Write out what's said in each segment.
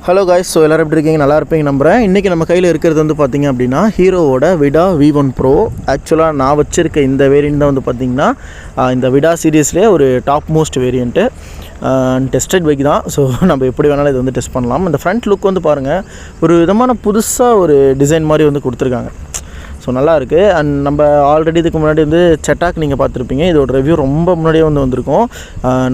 Hello guys, so எல்லோரும் எப்படி இருக்கீங்க? நல்லா இருப்பீங்க நம்புகிறேன். இன்றைக்கி நம்ம கையில் இருக்கிறது வந்து பார்த்திங்க அப்படின்னா ஹீரோவோட விடா V1 Pro. ஆக்சுவலாக நான் வச்சுருக்க இந்த வேரியண்ட் தான் வந்து பார்த்திங்கன்னா இந்த விடா சீரீஸ்லேயே ஒரு top most variant. Tested bike தான். ஸோ நம்ம எப்படி வேணாலும் இது வந்து டெஸ்ட் பண்ணலாம். இந்த ஃப்ரண்ட் லுக் வந்து பாருங்கள், ஒரு விதமான புதுசாக ஒரு டிசைன் மாதிரி வந்து கொடுத்துருக்காங்க. ஸோ நல்லாயிருக்கு. அண்ட் நம்ம ஆல்ரெடி இதுக்கு முன்னாடி வந்து செட்டாக் நீங்கள் பார்த்துருப்பீங்க. இதோட ரிவ்யூ ரொம்ப முன்னாடியே வந்து வந்திருக்கும்,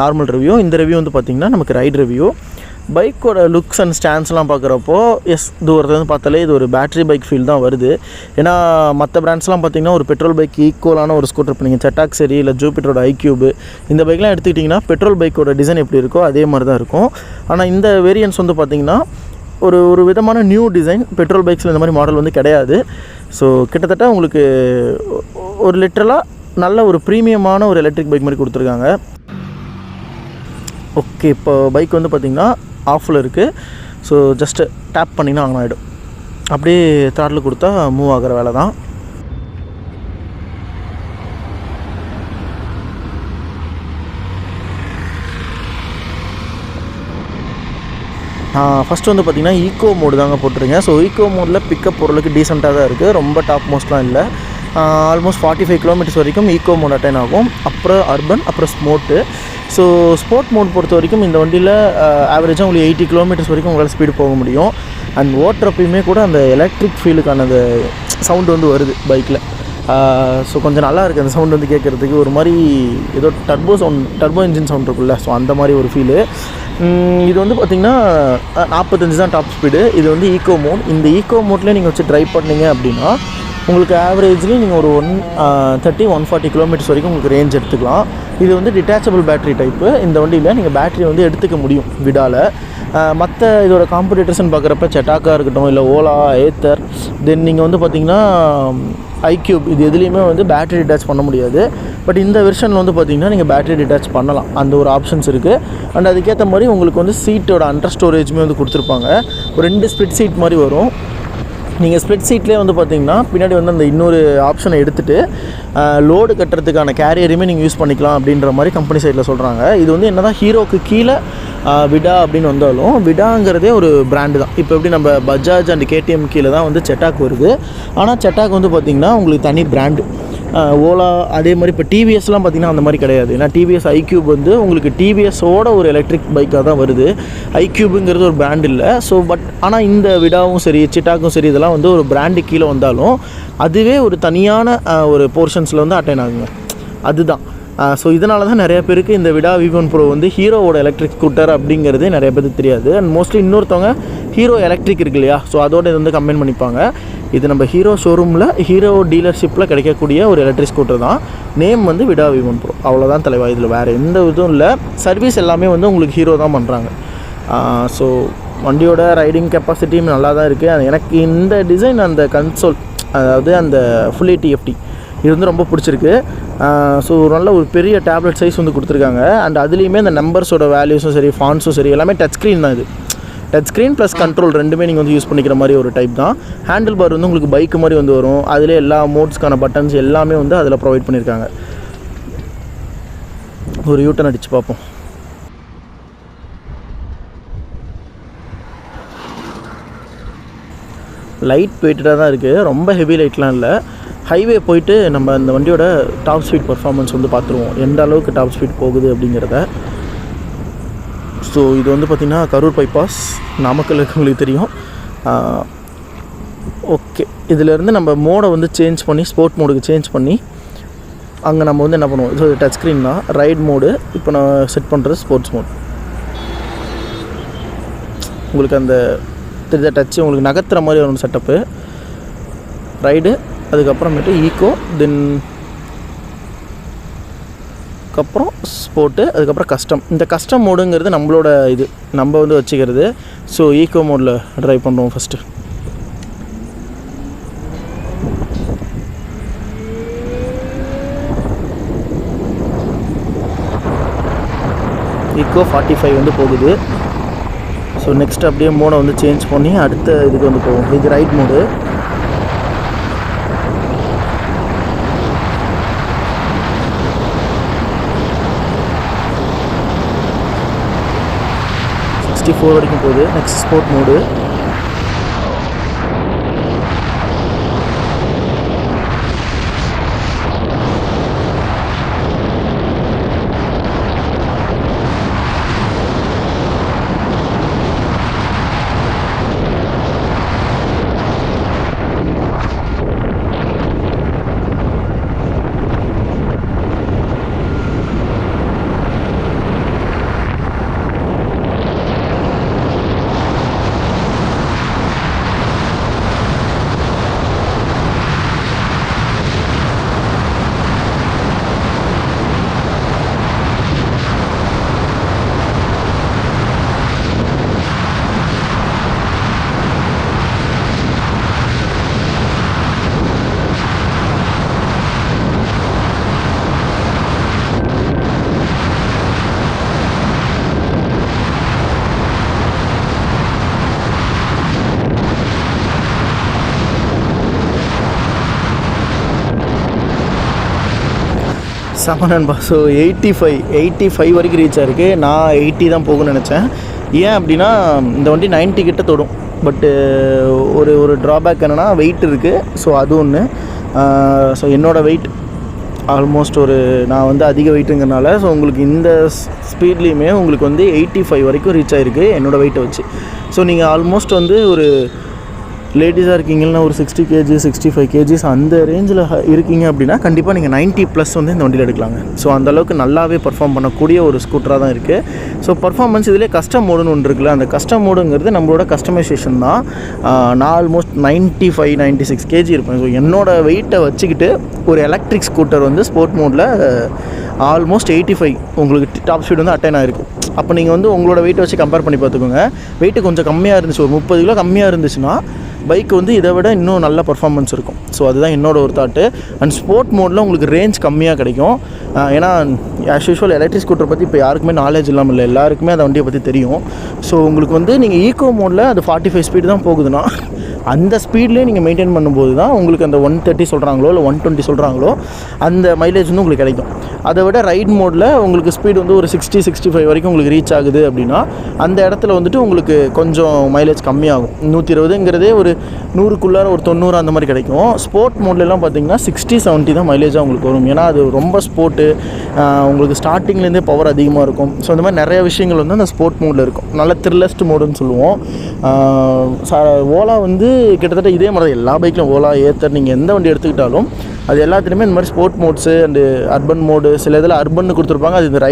நார்மல் ரிவ்யூ. இந்த ரிவ்யூ வந்து பார்த்திங்கன்னா நமக்கு ரைட் ரிவ்யூ. பைக்கோட லுக்ஸ் அண்ட் ஸ்டாண்ட்ஸ்லாம் பார்க்குறப்போ தூரத்துலேருந்து பார்த்தாலே இது ஒரு பேட்டரி பைக் ஃபீல் தான் வருது. ஏன்னா மற்ற பிராண்ட்ஸ்லாம் பார்த்திங்கன்னா ஒரு பெட்ரோல் பைக் ஈக்குவலான ஒரு ஸ்கூட்டர், இப்போ நீங்கள் செட்டாக் சரி இல்லை ஜூபிட்டரோட ஐக்யூபு இந்த பைக்லாம் எடுத்துக்கிட்டிங்கன்னா பெட்ரோல் பைக்கோட டிசைன் எப்படி இருக்கோ அதே மாதிரி தான் இருக்கும். ஆனால் இந்த வேரியன்ட்ஸ் வந்து பார்த்திங்கன்னா ஒரு விதமான நியூ டிசைன். பெட்ரோல் பைக்ஸில் இந்த மாதிரி மாடல் வந்து கிடையாது. ஸோ கிட்டத்தட்ட உங்களுக்கு ஒரு லிட்டரலாக நல்ல ஒரு ப்ரீமியமான ஒரு எலக்ட்ரிக் பைக் மாதிரி கொடுத்துருக்காங்க. ஓகே, இப்போ பைக் வந்து பார்த்திங்கன்னா ஆஃபில் இருக்குது. ஸோ ஜஸ்ட்டு டேப் பண்ணிங்கன்னா ஆன் ஆகிடும். அப்படியே த்ராட்டில் கொடுத்தா மூவ் ஆகிற வேலை தான். ஃபஸ்ட்டு வந்து பார்த்திங்கன்னா ஈக்கோ மோடு தாங்க போட்டுருங்க. ஸோ ஈக்கோ மோடில் பிக்கப் பொருளுக்கு டீசெண்டாக தான் இருக்குது, ரொம்ப டாப் மோஸ்ட்லாம் இல்லை. ஆல்மோஸ்ட் 45 கிலோமீட்டர்ஸ் வரைக்கும் ஈக்கோ மோட் அட்டைன் ஆகும். அப்புறம் அர்பன், அப்புறம் ஸ்போர்ட்டு. ஸோ ஸ்போர்ட் மோட் பொறுத்த வரைக்கும் இந்த வண்டியில் ஆவரேஜாக உங்களுக்கு 80 கிலோமீட்டர்ஸ் வரைக்கும் உங்களால் ஸ்பீடு போக முடியும். அண்ட் ஓட்டுறப்பயுமே கூட அந்த எலக்ட்ரிக் ஃபீலுக்கான அந்த சவுண்டு வந்து வருது பைக்கில். ஸோ கொஞ்சம் நல்லா இருக்குது அந்த சவுண்ட் வந்து கேட்குறதுக்கு. ஒரு மாதிரி ஏதோ டர்போ இன்ஜின் சவுண்ட் இருக்குல்ல, ஸோ அந்த மாதிரி ஒரு ஃபீலு. இது வந்து பார்த்திங்கன்னா 45 தான் டாப் ஸ்பீடு. இது வந்து ஈக்கோ மோட். இந்த ஈக்கோ மோட்லேயே நீங்கள் வச்சு ட்ரைவ் பண்ணிங்க அப்படின்னா உங்களுக்கு ஆவரேஜ்லேயும் நீங்கள் ஒரு 130-140 கிலோமீட்டர்ஸ் வரைக்கும் உங்களுக்கு ரேஞ்ச் எடுத்துக்கலாம். இது வந்து டிட்டாச்சபிள் பேட்டரி டைப்பு. இந்த வண்டியில் நீங்கள் பேட்டரி வந்து எடுத்துக்க முடியும் விடாவில். மற்ற இதோட காம்படிட்டர்ஸ்ன்னு பார்க்குறப்ப செட்டாக்காக இருக்கட்டும், இல்லை ஓலா, ஏத்தர், தென் நீங்கள் வந்து பார்த்திங்கன்னா ஐக்யூப், இது எதுலேயுமே வந்து பேட்டரி டிட்டாச் பண்ண முடியாது. பட் இந்த வெர்ஷனில் வந்து பார்த்திங்கன்னா நீங்கள் பேட்டரி டிட்டாச் பண்ணலாம், அந்த ஒரு ஆப்ஷன்ஸ் இருக்குது. அண்ட் அதுக்கேற்ற மாதிரி உங்களுக்கு வந்து சீட்டோட அண்டர் ஸ்டோரேஜுமே வந்து கொடுத்துருப்பாங்க. ஒரு 2 ஸ்ப்ளிட் சீட் மாதிரி வரும். நீங்கள் ஸ்ப்ளிட் சீட்லேயே வந்து பார்த்திங்கன்னா பின்னாடி வந்து அந்த இன்னொரு ஆப்ஷனை எடுத்துகிட்டு லோடு கட்டுறதுக்கான கேரியரையுமே நீங்கள் யூஸ் பண்ணிக்கலாம் அப்படின்ற மாதிரி கம்பெனி சைடில் சொல்கிறாங்க. இது வந்து என்ன தான் ஹீரோக்கு கீழே விடா அப்படின்னு வந்தாலும் விடாங்கிறதே ஒரு பிராண்டு தான். இப்போ எப்படி நம்ம பஜாஜ் அண்ட் KTM கீழே தான் வந்து செட்டாக் வருது. ஆனால் செட்டாக் வந்து பார்த்திங்கன்னா உங்களுக்கு தனி பிராண்டு. ஓலா அதே மாதிரி இப்போ டிவிஎஸ்லாம் பார்த்திங்கன்னா அந்த மாதிரி கிடையாது. ஏன்னா டிவிஎஸ் ஐக்யூப் வந்து உங்களுக்கு டிவிஎஸோட ஒரு எலக்ட்ரிக் பைக்காக தான் வருது. ஐக்யூபுங்கிறது ஒரு பிராண்ட் இல்லை. ஸோ ஆனால் இந்த விடாவும் சரி செட்டாக்கும் சரி இதெல்லாம் வந்து ஒரு பிராண்டு கீழே வந்தாலும் அதுவே ஒரு தனியான ஒரு போர்ஷன்ஸில் வந்து அட்டைன் ஆகுங்க. அதுதான். ஸோ இதனால தான் நிறைய பேருக்கு இந்த விடா V1 Pro வந்து ஹீரோவோட எலக்ட்ரிக் ஸ்கூட்டர் அப்படிங்கிறதே நிறைய பேருக்கு தெரியாது. அண்ட் மோஸ்ட்லி இன்னொருத்தவங்க ஹீரோ எலக்ட்ரிக் இருக்கு இல்லையா, ஸோ அதோட இது வந்து கம்பைன் பண்ணிப்பாங்க. இது நம்ம ஹீரோ ஷோரூமில் ஹீரோ டீலர்ஷிப்பில் கிடைக்கக்கூடிய ஒரு எலக்ட்ரிக் ஸ்கூட்டர் தான். நேம் வந்து விடா V1 Pro, அவ்வளோதான் தலைவா. இதில் வேறு எந்த இதுவும் இல்லை. சர்வீஸ் எல்லாமே வந்து உங்களுக்கு ஹீரோ தான் பண்ணுறாங்க. ஸோ வண்டியோட ரைடிங் கெப்பாசிட்டியும் நல்லா தான் இருக்குது. எனக்கு இந்த டிசைன், அந்த கன்சோல், அதாவது அந்த ஃபுல் TFT இது வந்து ரொம்ப பிடிச்சிருக்கு. ஸோ நல்ல ஒரு பெரிய டேப்லெட் சைஸ் வந்து கொடுத்துருக்காங்க. அண்ட் அதுலேயுமே இந்த நம்பர்ஸோட வேல்யூஸும் சரி, ஃபாண்ட்ஸும் சரி, எல்லாமே டச் ஸ்க்ரீன் தான். இது டச் ஸ்க்ரீன் ப்ளஸ் கண்ட்ரோல் ரெண்டுமே நீங்கள் வந்து யூஸ் பண்ணிக்கிற மாதிரி ஒரு டைப் தான். ஹேண்டில் பார் வந்து உங்களுக்கு பைக்கு மாதிரி வந்து வரும். அதிலே எல்லா மோட்ஸ்க்கான பட்டன்ஸ் எல்லாமே வந்து அதில் ப்ரொவைட் பண்ணியிருக்காங்க. ஒரு யூட்டன் அடித்து பார்ப்போம். லைட் வெயிட்டடாக தான் இருக்குது, ரொம்ப ஹெவி லைட்லாம் இல்லை. ஹைவே போயிட்டு நம்ம அந்த வண்டியோட டாப் ஸ்பீட் பர்ஃபார்மன்ஸ் வந்து பார்த்துருவோம், எந்த அளவுக்கு டாப் ஸ்பீட் போகுது அப்படிங்கிறத. ஸோ இது வந்து பார்த்திங்கன்னா கரூர் பைபாஸ், நாமக்கல் இருக்கவங்களுக்கு தெரியும். ஓகே, இதிலேருந்து நம்ம மோடை வந்து சேஞ்ச் பண்ணி ஸ்போர்ட் மோடுக்கு சேஞ்ச் பண்ணி அங்கே நம்ம வந்து என்ன பண்ணுவோம், இது டச் ஸ்க்ரீன் தான். ரைட் மோடு இப்போ நான் செட் பண்ணுறது ஸ்போர்ட்ஸ் மோட். உங்களுக்கு அந்த டச்சு உங்களுக்கு நகர்த்துற மாதிரி ஒரு செட்டப்பு. ரைடு, அதுக்கப்புறமேட்டு ஈக்கோ, தென் அதுக்கப்புறம் ஸ்போர்ட்டு, அதுக்கப்புறம் கஸ்டம். இந்த கஸ்டம் மோடுங்கிறது நம்மளோட இது நம்ம வந்து வச்சுக்கிறது. ஸோ ஈக்கோ மோடில் ட்ரைவ் பண்ணுவோம் ஃபஸ்ட்டு. ஈக்கோ 45 வந்து போகுது. ஸோ நெக்ஸ்ட் அப்படியே மோடை வந்து சேஞ்ச் பண்ணி அடுத்த இதுக்கு வந்து போவோம். இது ரைட் மோடு. 64 வரைக்கும் போகுது. Next sport mode. நண்பா. ஸோ 85 வரைக்கும் ரீச் ஆகிருக்கு. நான் 80 தான் போகும்னு நினச்சேன். ஏன் அப்படின்னா இந்த வண்டி 90 கிட்ட தொடும். பட்டு ஒரு ட்ராபேக் என்னென்னா வெயிட் இருக்குது. ஸோ அது ஒன்று. ஸோ என்னோடய வெயிட் ஆல்மோஸ்ட் நான் வந்து அதிக வெயிட்டுங்கிறனால ஸோ உங்களுக்கு இந்த ஸ்பீட்லேயுமே உங்களுக்கு வந்து 85 வரைக்கும் ரீச் ஆகிருக்கு என்னோடய வெயிட்டை வச்சு. ஸோ நீங்கள் ஆல்மோஸ்ட் வந்து லேடிஸாக இருக்கீங்கன்னா ஒரு 60 kg 65 kg அந்த ரேஞ்சில் இருக்கீங்க அப்படின்னா கண்டிப்பாக நீங்கள் 90+ வந்து இந்த வண்டியில் எடுக்கலாங்க. ஸோ அந்தளவுக்கு நல்லாவே பர்ஃபார்ம் பண்ணக்கூடிய ஒரு ஸ்கூட்டராக தான் இருக்குது. ஸோ பர்ஃபார்மன்ஸ் இதிலே கஸ்டம் மோடுன்னு ஒன்று இருக்குல்ல, அந்த கஸ்டம் மோடுங்கிறது நம்மளோட கஸ்டமைசேஷன் தான். நான் ஆல்மோஸ்ட் 95-96 kg இருப்பேன். ஸோ என்னோடய வெயிட்டை வச்சுக்கிட்டு ஒரு எலக்ட்ரிக் ஸ்கூட்டர் வந்து ஸ்போர்ட் மோடில் ஆல்மோஸ்ட் 85 உங்களுக்கு டாப் ஸ்பீட் வந்து அட்டைன் ஆகிருக்கு. அப்போ நீங்கள் வந்து உங்களோட வெயிட்டை வச்சு கம்பேர் பண்ணி பார்த்துக்கோங்க. வெயிட்டு கொஞ்சம் கம்மியாக இருந்துச்சு, ஒரு 30 கிலோ கம்மியாக இருந்துச்சுன்னா பைக் வந்து இதை விட இன்னும் நல்ல பர்ஃபார்மன்ஸ் இருக்கும். ஸோ அதுதான் என்னோட ஒரு தாட்டு. அண்ட் ஸ்போர்ட் மோடில் உங்களுக்கு ரேஞ்ச் கம்மியாக கிடைக்கும். ஏன்னா ஆஸ் யூஷுவல் எலக்ட்ரிக் ஸ்கூட்டர் பற்றி இப்போ யாருக்குமே நாலேஜ் இல்லாமல் இல்லை, எல்லாருக்குமே அந்த வண்டியை பற்றி தெரியும். ஸோ உங்களுக்கு வந்து நீங்கள் ஈக்கோ மோடில் அது 45 ஸ்பீடு தான் போகுதுன்னா அந்த ஸ்பீட்லேயே நீங்கள் மெயின்டைன் பண்ணும்போது தான் உங்களுக்கு அந்த 130 சொல்கிறாங்களோ இல்லை 120 சொல்கிறாங்களோ அந்த மைலேஜ் வந்து உங்களுக்கு கிடைக்கும். அதை விட ரைட் மோடில் உங்களுக்கு ஸ்பீடு வந்து ஒரு 60-65 வரைக்கும் உங்களுக்கு ரீச் ஆகுது அப்படின்னா அந்த இடத்துல வந்துட்டு உங்களுக்கு கொஞ்சம் மைலேஜ் கம்மியாகும். 120ங்கிறதே ஒரு 100க்குள்ளார ஒரு 90 அந்த மாதிரி கிடைக்கும். ஸ்போர்ட் மோட்லலாம் பார்த்தீங்கன்னா 60-70 தான் மைலேஜாக உங்களுக்கு வரும். ஏன்னா அது ரொம்ப ஸ்போர்ட்டு, உங்களுக்கு ஸ்டார்டிங்லேருந்தே பவர் அதிகமாக இருக்கும். ஸோ இந்த மாதிரி நிறைய விஷயங்கள் வந்து அந்த ஸ்போர்ட் மோடில் இருக்கும். நல்ல த்ரில்லஸ்ட் மோடுன்னு சொல்லுவோம். ஓலா வந்து கிட்டத்தட்ட இதே மாதிரி எல்லா பைக்லையும் ஓலா ஏத்தர் நீங்கள் எந்த வண்டி எடுத்துக்கிட்டாலும் அது எல்லாத்துலேயுமே இந்த மாதிரி sport modes and urban mode, சில இதில் அர்பன்னு கொடுத்துருப்பாங்க, அது இந்த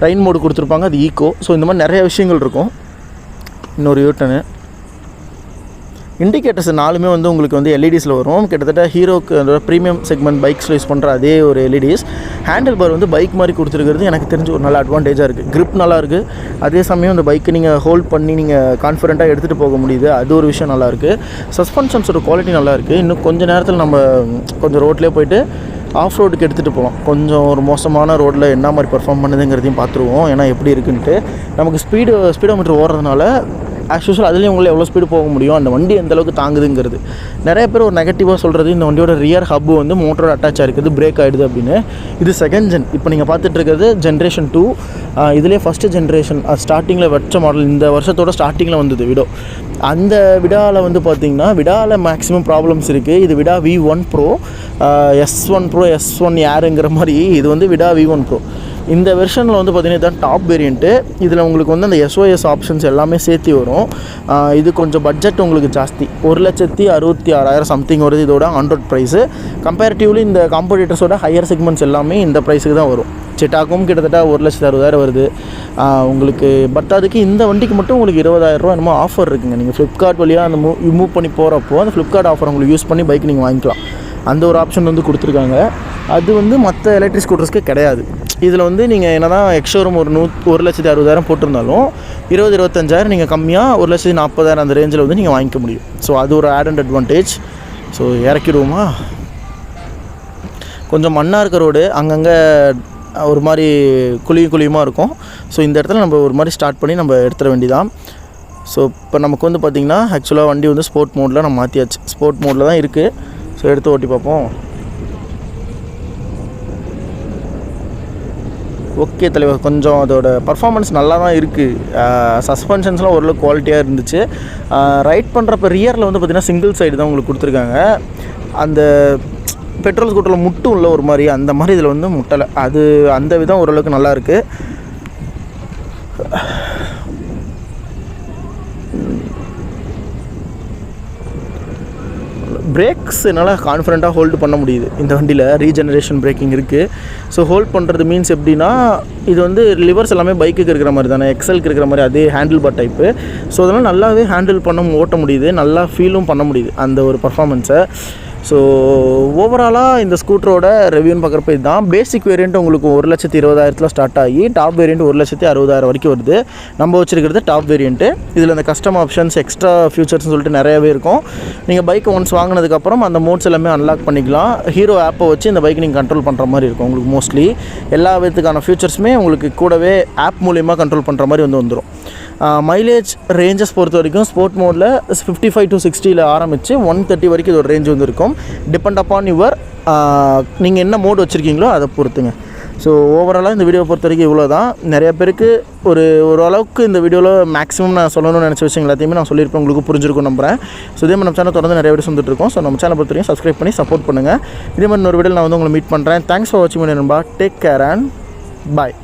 ரைட் மோடு கொடுத்துருப்பாங்க, அது ஈக்கோ. ஸோ இந்த மாதிரி நிறைய விஷயங்கள் இருக்கும். இன்னொரு யூட்டனு இண்டிகேட்டர்ஸ் 4மே வந்து உங்களுக்கு வந்து எல்இடிஸில் வரும். கிட்டத்தட்ட ஹீரோக்கு ப்ரீமியம் செக்மெண்ட் பைக்ஸ் யூஸ் பண்ணுற அதே ஒரு எல்இடிஸ். ஹேண்டில் பார் வந்து பைக் மாதிரி கொடுத்துருக்கிறது எனக்கு தெரிஞ்ச ஒரு நல்ல அட்வான்டேஜாக இருக்குது. க்ரிப் நல்லா இருக்குது. அதே சமயம் இந்த பைக்கை நீங்கள் ஹோல்ட் பண்ணி நீங்கள் கான்ஃபிடென்ட்டாக எடுத்துகிட்டு போக முடியுது, அது ஒரு விஷயம் நல்லாயிருக்கு. சஸ்பென்ஷன்ஸோட குவாலிட்டி நல்லாயிருக்கு. இன்னும் கொஞ்சம் நேரத்தில் நம்ம கொஞ்சம் ரோட்லேயே போய்ட்டு ஆஃப் ரோடுக்கு எடுத்துகிட்டு போகலாம். கொஞ்சம் ஒரு மோசமான ரோட்டில் என்ன மாதிரி பர்ஃபார்ம் பண்ணுதுங்கிறதையும் பார்த்துருவோம். ஏன்னா எப்படி இருக்குன்ட்டு நமக்கு ஸ்பீடோமீட்டர் ஓடுறதுனால ஆஸ் யூஷுவல் அதுலேயும் உங்களை எவ்வளோ ஸ்பீடு போக முடியும், அந்த வண்டி எந்தளவுக்கு தாங்குதுங்கிறது. நிறைய பேர் ஒரு நெகட்டிவாக சொல்கிறது இந்த வண்டியோட ரியர் ஹப்பு வந்து மோட்டரோட அட்டாச் இருக்குது, பிரேக் ஆகிடுது அப்படின்னு. இது செகண்ட் ஜென். இப்போ நீங்கள் பார்த்துட்டு இருக்கிறது ஜென்ரேஷன் 2. இதிலே ஃபஸ்ட்டு ஜென்ரேஷன் ஸ்டார்டிங்கில் வச்ச மாடல் இந்த வருஷத்தோட ஸ்டார்டிங்கில் வந்தது விடோ. அந்த விடாவில் வந்து பார்த்திங்கன்னா விடாவில் மேக்ஸிமம் ப்ராப்ளம்ஸ் இருக்குது. இது விடா V1 Pro, S1 Pro, S1 ஏருங்கிற மாதிரி இது வந்து விடா V1 Pro. இந்த வெர்ஷனில் வந்து பார்த்திங்கன்னா இதுதான் டாப் வேரியண்ட்டு. இதில் உங்களுக்கு வந்து அந்த SOS ஆப்ஷன்ஸ் எல்லாமே சேர்த்து வரும். இது கொஞ்சம் பட்ஜெட் உங்களுக்கு ஜாஸ்தி, 1,66,000 சம்திங் வருது இதோட ஆன்ரோட் ப்ரைஸு. கம்பேரிட்டிவ்லி இந்த காம்படிட்டர்ஸோட ஹையர் செக்மெண்ட்ஸ் எல்லாமே இந்த ப்ரைஸுக்கு தான் வரும். செட்டாக்கும் கிட்டத்தட்ட 1,60,000 வருது உங்களுக்கு. பட் அதுக்கு இந்த வண்டிக்கு மட்டும் உங்களுக்கு 20,000 என்னமோ ஆஃபர் இருக்குங்க. நீங்கள் ஃப்ளிப்கார்ட் வழியாக அந்த மூவ் பண்ணி போகிறப்போ அந்த ஃப்ளிப்கார்ட் ஆஃபர் உங்களுக்கு யூஸ் பண்ணி பைக் நீங்கள் வாங்கிக்கலாம். அந்த ஒரு ஆப்ஷன் வந்து கொடுத்துருக்காங்க. அது வந்து மற்ற எலக்ட்ரிக் ஸ்கூட்டர்ஸ்க்கு கிடையாது. இதில் வந்து நீங்கள் என்ன தான் எக்ஸ்ஷோரூம் ஒரு 1,60,000 போட்டிருந்தாலும் 20-25,000 நீங்கள் கம்மியாக 1,40,000 அந்த ரேஞ்சில் வந்து நீங்கள் வாங்கிக்க முடியும். ஸோ அது ஒரு ஆட் அண்ட் அட்வான்டேஜ். ஸோ இறக்கிடுவோமா? கொஞ்சம் மண்ணாக இருக்க ரோடு, அங்கங்கே ஒரு மாதிரி குழியுமாக இருக்கும். ஸோ இந்த இடத்துல நம்ம ஒரு மாதிரி ஸ்டார்ட் பண்ணி நம்ம எடுத்துட வேண்டியதான். ஸோ இப்போ நமக்கு வந்து பார்த்திங்கன்னா ஆக்சுவலாக வண்டி வந்து ஸ்போர்ட் மோடில் நம்ம மாற்றியாச்சு. ஸ்போர்ட் மோடில் தான் இருக்குது. ஸோ எடுத்து ஓட்டி பார்ப்போம். ஓகே தலைவர், கொஞ்சம் அதோட பர்ஃபார்மன்ஸ் நல்லா தான் இருக்குது. சஸ்பென்ஷன்ஸ்லாம் ஓரளவு குவாலிட்டியாக இருந்துச்சு. ரைட் பண்ணுறப்ப ரியரில் வந்து பார்த்திங்கன்னா சிங்கிள் சைடு தான் உங்களுக்கு கொடுத்துருக்காங்க. அந்த பெட்ரோல் ஸ்கூட்டரில் முட்டும் இல்லை ஒரு மாதிரி, அந்த மாதிரி இதில் வந்து முட்டலை. அது அந்த விதம் ஓரளவுக்கு நல்லாயிருக்கு. பிரேக்ஸ் என்னால் கான்ஃபிடெண்ட்டாக ஹோல்டு பண்ண முடியுது. இந்த வண்டியில் ரீஜெனரேஷன் பிரேக்கிங் இருக்குது. ஸோ ஹோல்ட் பண்ணுறது மீன்ஸ் எப்படின்னா, இது வந்து லிவர்ஸ் எல்லாமே பைக்குக்கு இருக்கிற மாதிரி தானே, எக்ஸலுக்கு இருக்கிற மாதிரி அதே ஹேண்டில் பார் டைப்பு. ஸோ அதெல்லாம் நல்லாவே ஹேண்டில் பண்ண ஓட்ட முடியுது, நல்லா ஃபீலும் பண்ண முடியுது அந்த ஒரு பர்ஃபார்மன்ஸை. ஸோ ஓவராலாக இந்த ஸ்கூட்டரோட ரிவ்யூன்னு பார்க்குறப்ப இதுதான். பேசிக் வேரியண்ட் உங்களுக்கு 1,20,000 ஸ்டார்ட் ஆகி டாப் வேரியண்ட் 1,60,000 வரைக்கும் வருது. நம்ம வச்சுருக்கிறது டாப் வேரியண்ட்டு. இதில் இந்த கஸ்டம் ஆப்ஷன்ஸ், எக்ஸ்ட்ரா ஃபியூச்சர்ஸ்னு சொல்லிட்டு நிறையாவே இருக்கும். நீங்கள் பைக்கை ஒன்ஸ் வாங்கினதுக்கப்புறம் அந்த மோட்ஸ் எல்லாமே அன்லாக் பண்ணிக்கலாம். ஹீரோ ஆப்பை வச்சு இந்த பைக்கை நீங்கள் கண்ட்ரோல் பண்ணுற மாதிரி இருக்கும். உங்களுக்கு மோஸ்ட்லி எல்லா விதத்துக்கான ஃபியூச்சர்ஸுமே உங்களுக்கு கூடவே ஆப் மூலிமா கண்ட்ரோல் பண்ணுற மாதிரி வந்துடும். மைலேஜ் ரேஞ்சஸ் பொறுத்த வரைக்கும் ஸ்போர்ட் மோடில் 55 to 60 ஆரம்பித்து 130 வரைக்கும் இதோட ரேஞ்ச் வந்து இருக்கும். டிபெண்ட் அப்பான் யுவர் நீங்கள் என்ன மோடு வச்சுருக்கீங்களோ அதை பொறுத்துங்க. ஸோ ஓவராலாக இந்த வீடியோவை பொறுத்த வரைக்கும் இவ்வளோ தான். நிறைய பேருக்கு ஓரளவுக்கு இந்த வீடியோவில் மேக்ஸிமம் நான் சொல்லணும்னு நினச்ச விஷயம் எல்லாத்தையுமே நான் சொல்லியிருப்பேன், உங்களுக்கு புரிஞ்சிருக்கும் நம்புறேன். ஸோ இதே மாதிரி நம்ம சேனல் தொடர்ந்து நிறைய வீடியோஸ் வந்துட்டுருக்கோம். ஸோ நம்ம சேனல் பொறுத்த வரைக்கும் சப்ஸ்கிரைப் பண்ணி சப்போர்ட் பண்ணுங்கள். இதே மாதிரி இன்னொரு வீடியோவில் நான் வந்து உங்களை மீட் பண்ணுறேன். தேங்க்ஸ் ஃபார் வாட்சிங் நண்பா. Take care and bye.